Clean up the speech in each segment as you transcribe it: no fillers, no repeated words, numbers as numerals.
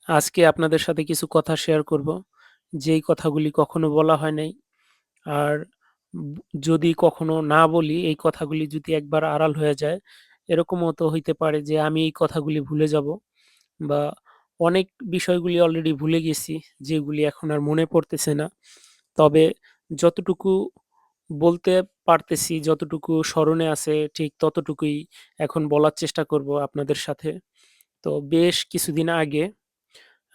আজকে আপনাদের সাথে কিছু কথা শেয়ার করব। যেই কথাগুলি কখনো বলা হয় নাই। আর যদি কখনো না বলি, এই কথাগুলি যদি একবার আড়াল হয়ে যায়, এরকমও তো হইতে পারে যে আমি এই কথাগুলি ভুলে যাব বা অনেক বিষয়গুলি অলরেডি ভুলে গেছি, যেগুলি এখন আর মনে পড়তেছে না। তবে যতটুকু বলতে পারতেছি, যতটুকু স্মরণে আছে ঠিক ততটুকুই এখন বলার চেষ্টা করব আপনাদের সাথে। তো বেশ কিছুদিন আগে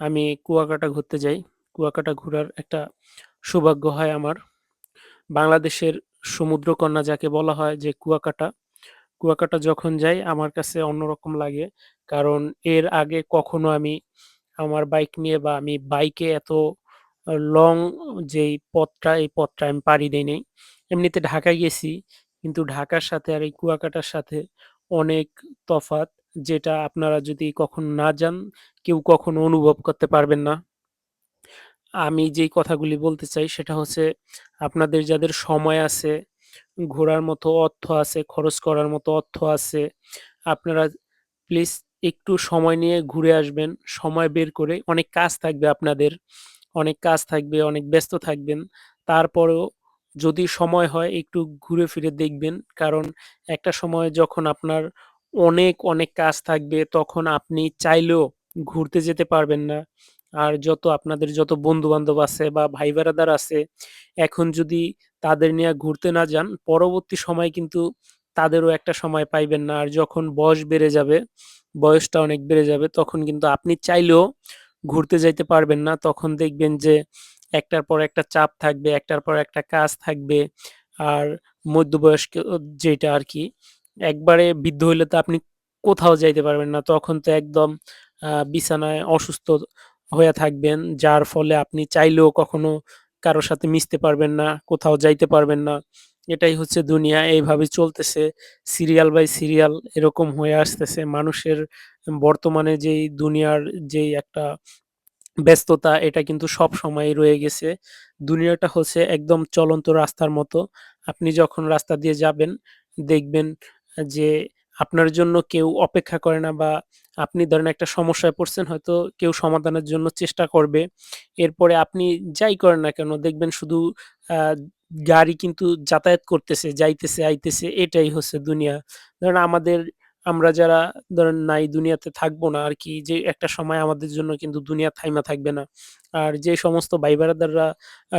আমি কুয়াকাটা ঘুরতে যাই। কুয়াকাটা ঘোরার একটা সৌভাগ্য হয় আমার। বাংলাদেশের সমুদ্রকন্যা যাকে বলা হয় যে কুয়াকাটা, কুয়াকাটা যখন যাই আমার কাছে অন্যরকম লাগে। কারণ এর আগে কখনো আমি আমার বাইক নিয়ে বা আমি বাইকে এত লং যেই পথটা, এই পথটা আমি পাড়ি দেই নাই। এমনিতে ঢাকায় গেছি, কিন্তু ঢাকার সাথে আর এই কুয়াকাটার সাথে অনেক তফাৎ, যেটা আপনারা যদি কখনো না যান, কেউ কখনো অনুভব করতে পারবেন না। আমি যেই কথাগুলি বলতে চাই সেটা হচ্ছে, আপনাদের যাদের সময় আছে, ঘোরার মতো অর্থ আছে, খরচ করার মতো অর্থ আছে, আপনারা প্লিজ একটু সময় নিয়ে ঘুরে আসবেন। সময় বের করে, অনেক কাজ থাকবে আপনাদের, অনেক কাজ থাকবে, অনেক ব্যস্ত থাকবেন। তারপরেও যদি সময় হয় একটু ঘুরে ফিরে দেখবেন। কারণ একটা সময় যখন আপনার অনেক কাজ থাকবে তখন আপনি চাইলেও ঘুরতে যেতে পারবেন না। আর আপনাদের যত বন্ধু-বান্ধব আছে বা ভাই-ব্রাদার আছে, এখন যদি তাদের নিয়ে ঘুরতে না যান, পরবর্তী সময়ে কিন্তু তাদেরও একটা সময় পাইবেন না। আর যখন বয়স বেড়ে যাবে, বয়সটা অনেক বেড়ে যাবে, তখন কিন্তু আপনি চাইলেও ঘুরতে যাইতে পারবেন না। তখন দেখবেন যে একটার পর একটা চাপ থাকবে, একটার পর একটা কাজ থাকবে। আর মধ্যবয়স্ক যেটা আরকি, একবারে বৃদ্ধ হইলে তো আপনি কোথাও যাইতে পারবেন না। তখন তো একদম বিছানায় অসুস্থ হয়ে থাকবেন। যার ফলে আপনি চাইলেও কখনো কারো সাথে মিশতে পারবেন না, কোথাও যাইতে পারবেন না। এটাই হচ্ছে দুনিয়া। এইভাবে চলতেছে। সিরিয়াল বাই সিরিয়াল এরকম হয়ে আসতেছে। মানুষের বর্তমানে যেই দুনিয়ার যেই একটা ব্যস্ততা, এটা কিন্তু সবসময়ই রয়ে গেছে। দুনিয়াটা হচ্ছে একদম চলন্ত রাস্তার মতো। আপনি যখন রাস্তা দিয়ে যাবেন, দেখবেন যে আপনার জন্য কেউ অপেক্ষা করে না, বা আপনি ধরেন একটা সমস্যায় পড়ছেন, হয়তো কেউ সমাধানের জন্য চেষ্টা করবে। এরপরে আপনি যাই করেন না কেন, দেখবেন শুধু আ গাড়ি কিন্তু যাতায়াত করতেছে, যাইতেছে, আইতেছে, এটাই হচ্ছে দুনিয়া। ধরেন আমরা যারা ধরেন নাই, দুনিয়াতে থাকবো না আরকি, যে একটা সময় আমাদের জন্য কিন্তু দুনিয়া থাইমা থাকবে না। আর যে সমস্ত ভাই-ব্রাদাররা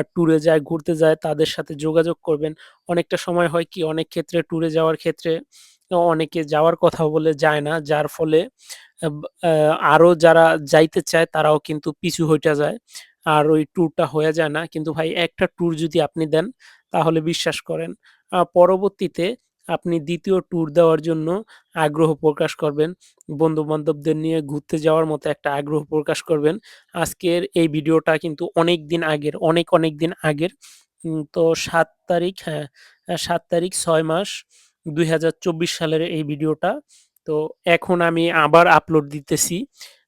ট্যুরে যায়, ঘুরতে যায়, তাদের সাথে যোগাযোগ করবেন। অনেকটা সময় হয় কি, অনেক ক্ষেত্রে ট্যুরে যাওয়ার ক্ষেত্রে অনেকে যাওয়ার কথা বলে যায় না। যার ফলে আব আ আরো যারা যাইতে চায় তারাও কিন্তু পিছু হইটা যায়। আর ওই ট্যুরটা হয়ে যায় না। কিন্তু ভাই, একটা ট্যুর যদি আপনি দেন, তাহলে বিশ্বাস করেন পরবর্তীতে আপনি ২য় ট্যুর দেওয়ার জন্য আগ্রহ প্রকাশ করবেন। বন্ধু-বান্ধবদের নিয়ে ঘুরতে যাওয়ার মতো একটা আগ্রহ প্রকাশ করবেন। আজকের এই ভিডিওটা কিন্তু অনেকদিন আগের, অনেক দিন আগের। তো ৭ তারিখ, হ্যাঁ, ৭ তারিখ ৬ মাস ২০২৪ সালের এই ভিডিওটা। তো এখন আমি আবার আপলোড দিতেছি।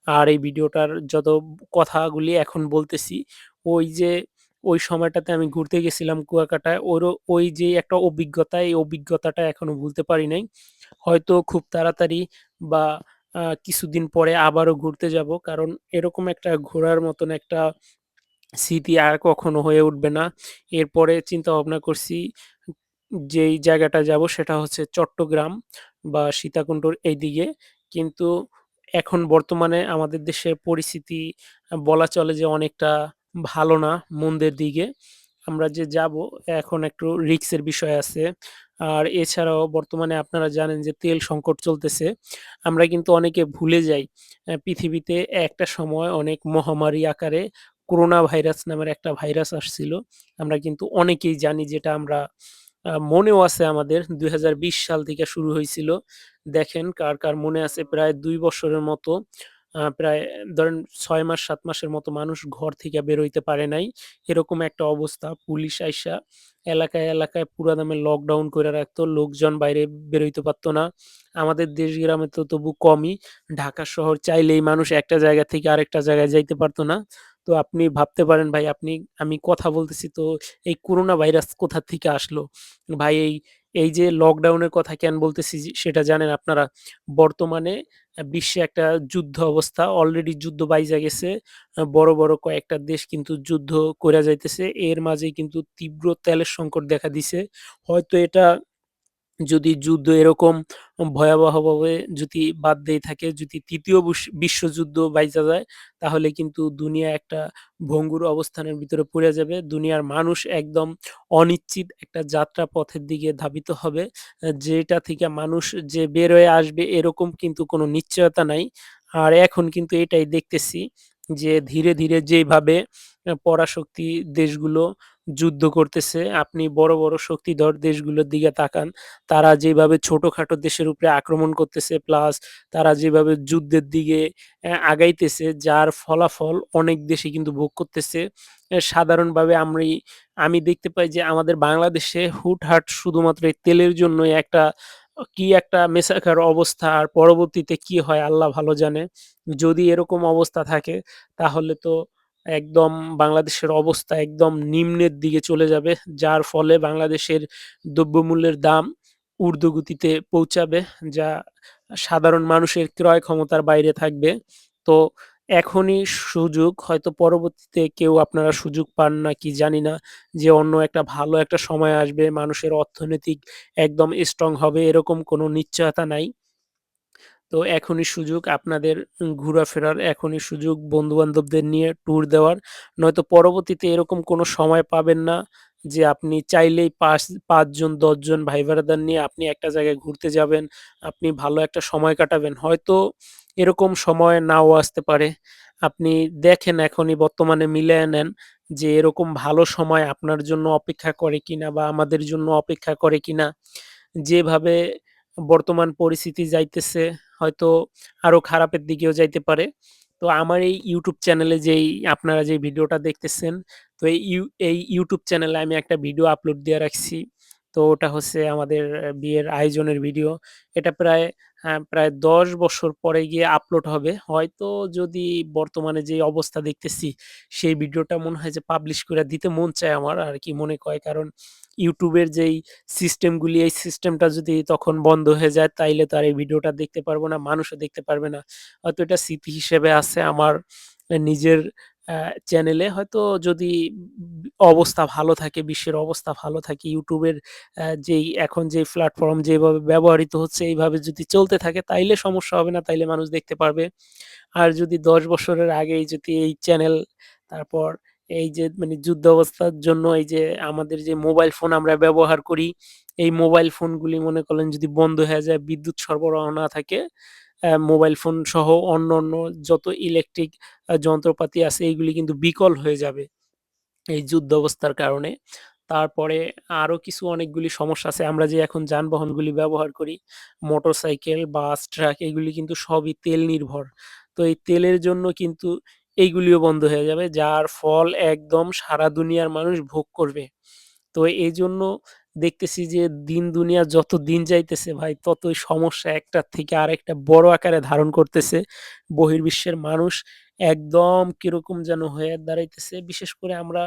আর এই ভিডিওটার যত কথাগুলি এখন বলতেছি, ওই যে ওই সময়টাতে আমি ঘুরতে গেছিলাম কুয়াকাটায়, ওই যে একটা অভিজ্ঞতা, এই অভিজ্ঞতাটা এখনো ভুলতে পারি নাই। হয়তো খুব তাড়াতাড়ি বা কিছুদিন পরে আবারও ঘুরতে যাবো। কারণ এরকম একটা ঘোরার মতন একটা স্মৃতি আর কখনো হয়ে উঠবে না। এরপরে চিন্তা ভাবনা করছি, যেই জায়গাটা যাবো সেটা হচ্ছে চট্টগ্রাম বা সীতাকুণ্ডর এইদিকে। কিন্তু এখন বর্তমানে আমাদের দেশের পরিস্থিতি বলা চলে যে অনেকটা ভালো না, মন্দের দিকে। আমরা যে যাবো, এখন একটু রিস্কের বিষয় আছে। আর এছাড়াও বর্তমানে আপনারা জানেন যে তেল সংকট চলতেছে। আমরা কিন্তু অনেকে ভুলে যাই, পৃথিবীতে একটা সময় অনেক মহামারী আকারে করোনা ভাইরাস নামের একটা ভাইরাস আসছিল। আমরা কিন্তু অনেকেই জানি, যেটা আমরা মনেও আছে আমাদের, ২০২০ সাল থেকে শুরু হইছিল। দেখেন কার মনে আছে, প্রায় ২ বছরের মতো, প্রায় ধরেন ৬ মাস ৭ মাসের মতো মানুষ ঘর থেকে বের হইতে পারে নাই। এরকম একটা অবস্থা। পুলিশ আইসা এলাকায় পুরা দমে লকডাউন কইরা রাখতো। লোকজন বাইরে বের হইতে পারত না। আমাদের দেশ গ্রামে তো তবু কমই। ঢাকা শহর চাইলেই মানুষ একটা জায়গা থেকে আরেকটা জায়গায় যাইতে পারত না। তো আপনি ভাবতে পারেন ভাই, আমি কথা বলতেছি, তো এই করোনা ভাইরাস কোথা থেকে আসলো? ভাই, এই যে লকডাউনের কথা কেন বলতেছি সেটা জানেন আপনারা? বর্তমানে বিশ্বে একটা যুদ্ধ অবস্থা। অলরেডি যুদ্ধ বাইজা গেছে। বড়, বড় কয়েকটা দেশ কিন্তু যুদ্ধ কইরা যাইতেছে। এর মাঝেই কিন্তু তীব্র তেলের সংকট দেখা দিছে। হয়তো এটা যদি যুদ্ধ এরকম ভয়াবহভাবে যদি বাধতেই থাকে, যদি ৩য় বিশ্বযুদ্ধ বাইচা যায়, তাহলে কিন্তু দুনিয়া একটা ভঙ্গুর অবস্থানের ভিতরে পইড়া যাবে। দুনিয়ার মানুষ একদম অনিশ্চিত একটা যাত্রা পথের দিকে ধাবিত হবে। যেটা থেকে মানুষ যে বের হয়ে আসবে এরকম কিন্তু কোনো নিশ্চয়তা নাই। আর এখন কিন্তু এটাই দেখতেছি যে ধীরে, ধীরে যেইভাবে পরাশক্তি দেশগুলো যুদ্ধ করতেছে, আপনি বড়, বড় শক্তিধর দেশগুলোর দিকে তাকান। তারা যেভাবে ছোটখাটো দেশের উপরে আক্রমণ করতেছে প্লাস তারা যেভাবে যুদ্ধের দিকে আগাইতেছে যার ফলাফল অনেক দেশই কিন্তু ভোগ করতেছে। সাধারণভাবে আমি দেখতে পাই যে আমাদের বাংলাদেশে হুটহাট শুধুমাত্র এই তেলের জন্যই একটা কি একটা মেসাকার অবস্থা আর পরবর্তীতে কি হয় আল্লাহ ভালো জানে। যদি এরকম অবস্থা থাকে তাহলে তো একদম বাংলাদেশের অবস্থা একদম নিম্নের দিকে চলে যাবে। যার ফলে বাংলাদেশের দ্রব্যমূল্যের দাম ঊর্ধ্বগতিতে পৌঁছাবে, যা সাধারণ মানুষের ক্রয় ক্ষমতার বাইরে থাকবে। তো এখনই সুযোগ, হয়তো পরবর্তীতে কেউ আপনারা সুযোগ পান নাকি জানি না, যে অন্য একটা ভালো একটা সময় আসবে, মানুষের অর্থনৈতিক একদম স্ট্রং হবে এরকম কোনো নিশ্চয়তা নাই। তো এখনই সুযোগ আপনাদের ঘোরাফেরার, এখনই সুযোগ বন্ধু-বান্ধবদের নিয়ে ট্যুর দেওয়ার। নয়তো পরবর্তীতে এরকম কোনো সময় পাবেন না যে আপনি চাইলেই ৫ জন ১০ জন ভাই-ব্রাদার নিয়ে আপনি একটা জায়গায় ঘুরতে যাবেন, আপনি ভালো একটা সময় কাটাবেন। হয়তো এরকম সময় নাও আসতে পারে। আপনি দেখেন এখনই বর্তমানে মিলায়া নেন যে এরকম ভালো সময় আপনার জন্য অপেক্ষা করে কিনা বা আমাদের জন্য অপেক্ষা করে কিনা। যেভাবে বর্তমান পরিস্থিতি যাইতেছে হয়তো আরো খারাপের দিকেও যাইতে পারে। তো আমার এই YouTube চ্যানেলে আপনারা যেই ভিডিওটা দেখতেছেন, তো এই YouTube চ্যানেলে আমি একটা ভিডিও আপলোড দিয়ে রাখছি। তো ওটা হচ্ছে আমাদের বিয়ের আয়োজনের ভিডিও। এটা প্রায় ১০ বছর পরে গিয়ে আপলোড হবে। হয়তো যদি বর্তমানে যে অবস্থা দেখতেছি, সেই ভিডিওটা মনে হয় যে পাবলিশ কইরা দিতে মন চায় আমার আরকি মনে কয়। কারণ YouTube এর যেই সিস্টেমগুলি, এই সিস্টেমটা যদি তখন বন্ধ হয়ে যায় তাইলে তো আর এই ভিডিওটা দেখতে পারবো না, মানুষও দেখতে পারবে না। হয়তো এটা স্মৃতি হিসেবে আছে আমার নিজের চ্যানেলে। হয়তো যদি অবস্থা ভালো থাকে, বিশ্বের অবস্থা ভালো থাকে, YouTube এর এখন যেই প্ল্যাটফর্ম যেভাবে ব্যবহৃত হচ্ছে এইভাবে যদি চলতে থাকে তাইলে সমস্যা হবে না, তাইলে মানুষ দেখতে পারবে। আর যদি ১০ বছরের আগেই যদি এই চ্যানেল, তারপর এই যে মানে যুদ্ধ অবস্থার জন্য এই যে আমাদের যে মোবাইল ফোন আমরা ব্যবহার করি, এই মোবাইল ফোনগুলি মনে করেন যদি বন্ধ হয়ে যায়, বিদ্যুৎ সরবরাহ না থাকে, মোবাইল ফোন সহ অন্যান্য যত ইলেকট্রিক যন্ত্রপাতি আছে এইগুলি কিন্তু বিকল হয়ে যাবে এই যুদ্ধ অবস্থার কারণে। তারপরে আরো কিছু অনেকগুলি সমস্যা আছে। আমরা যে এখন যানবাহনগুলি ব্যবহার করি, মোটরসাইকেল, বাস, ট্রাক এগুলি কিন্তু সবই তেল নির্ভর। তো এই তেলের জন্য কিন্তু এইগুলিও বন্ধ হয়ে যাবে। যার ফল একদম সারা দুনিয়ার মানুষ ভোগ করবে। তো এইজন্য দেখতেছি যে দিন দুনিয়া যত দিন যাইতেছে ভাই ততই সমস্যা একটার থেকে আরেকটা বড় আকারে ধারণ করতেছে। বহির্বিশ্বের মানুষ একদম কিরকম যেন হয়ে দাঁড়াইতেছে। বিশেষ করে আমরা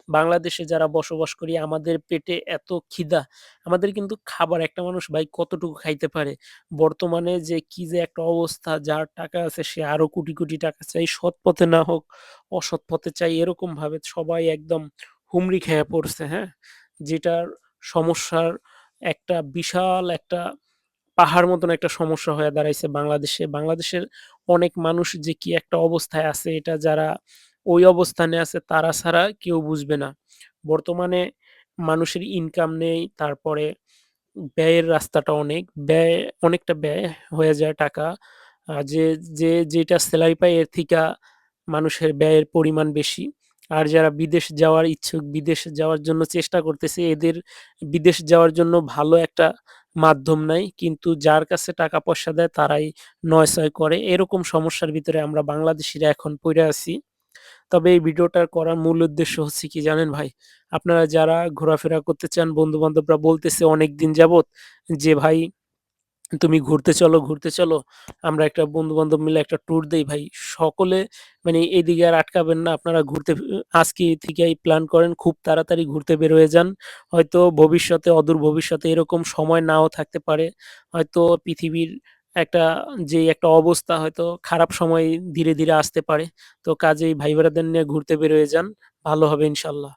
বাংলাদেশে যারা বসবাস করি আমাদের পেটে এত খিদা, আমাদের কিন্তু খাবার একটা মানুষ ভাই কতটুকু খাইতে পারে? বর্তমানে যে কি যে একটা অবস্থা, যার টাকা আছে সে আরো কোটি, কোটি টাকা চাই। সৎ পথে না হোক অসৎ পথে চাই, এরকমভাবে সবাই একদম হুমড়ি খেয়ে পড়ছে, হ্যাঁ? যেটার সমস্যার একটা বিশাল একটা পাহাড় মতন একটা সমস্যা হয়ে দাঁড়াইছে বাংলাদেশে। বাংলাদেশের অনেক মানুষ যে কি একটা অবস্থায় আছে এটা যারা ওই অবস্থানে আছে তারা ছাড়া কেউ বুঝবে না। বর্তমানে মানুষের ইনকাম নেই, তারপরে ব্যয়ের রাস্তাটা অনেকটা ব্যয় হয়ে যায় টাকা। যে যেটা সেলারি পায় এর থিকা মানুষের ব্যয়ের পরিমাণ বেশি। আর যারা বিদেশ যাওয়ার ইচ্ছুক, বিদেশ যাওয়ার জন্য চেষ্টা করতেছে, এদের বিদেশ যাওয়ার জন্য ভালো একটা মাধ্যম নাই। কিন্তু যার কাছে টাকা পয়সা দেয় তারাই নয়-ছয় করে। এরকম সমস্যার ভিতরে আমরা বাংলাদেশীরা এখন পইড়া আছি। তবে এই ভিডিওটা করার মূল উদ্দেশ্য হচ্ছে কি জানেন ভাই? আপনারা যারা ঘোরাফেরা করতে চান, বন্ধু-বান্ধবরা বলতেছে অনেকদিন যাবৎ যে, "ভাই তুমি ঘুরতে চলো, ঘুরতে চলো। আমরা একটা বন্ধু-বান্ধব মিলে একটা ট্যুর দেই ভাই। সকলে মানে এদিকে আর আটকাবেন না। আপনারা ঘুরতে আজকে থেকেই প্ল্যান করেন। খুব তাড়াতাড়ি ঘুরতে বের হয়ে যান। হয়তো ভবিষ্যতে, অদূর ভবিষ্যতে এরকম সময় নাও থাকতে পারে। হয়তো পৃথিবীর একটা একটা অবস্থা হয়তো খারাপ সময় ধীরে, ধীরে আসতে পারে। তো কাজেই ভাই ব্রাদার নিয়ে ঘুরতে বের হয়ে যান। ভালো হবে ইনশাআল্লাহ।